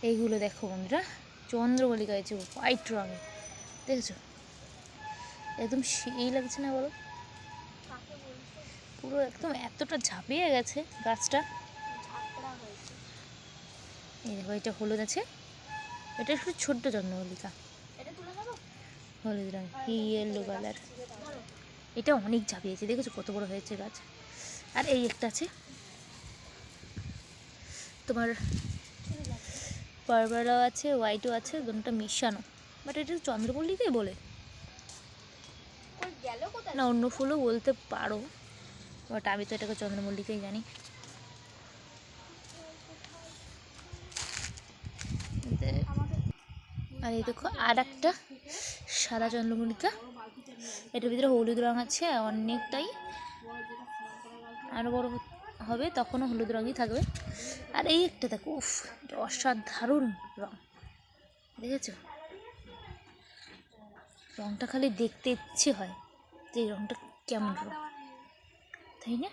এইগুলো দেখো বন্ধুরা, চন্দ্রমল্লিকা হয়েছে হোয়াইট রঙের, দেখেছো? একদম সেই লাগছে না বলো? পুরো একদম এতটা ঝাঁপিয়ে গেছে গাছটা। এই দেখো, এটা হলুদ আছে, এটা একটু ছোট্ট চন্দ্রমল্লিকা, হলুদ রঙ, ইয়েলো কালার। এটা অনেক ঝাঁপিয়েছে, দেখেছো কত বড় হয়েছে গাছ। আর এই একটা আছে তোমার, পার্পলও আছে, হোয়াইটও আছে, দুটোটা মিশানো, বাট এটা চন্দ্রমল্লিকাই বলে না, অন্য ফুলও বলতে পারো, বাট আমি তো এটাকে চন্দ্রমল্লিকাই জানি। আর এই দেখো আর একটা সাদা চন্দ্রমল্লিকা, এটার ভিতরে হলুদ রঙ আছে অনেকটাই, আরও বড় হবে তখনও হলুদ রঙই থাকবে। আর এই একটা দেখো, উফ, অসাধারণ রঙ, দেখেছো? রঙটা খালি দেখতে ইচ্ছে হয় যে এই রঙটা কেমন রঙ, তাই না?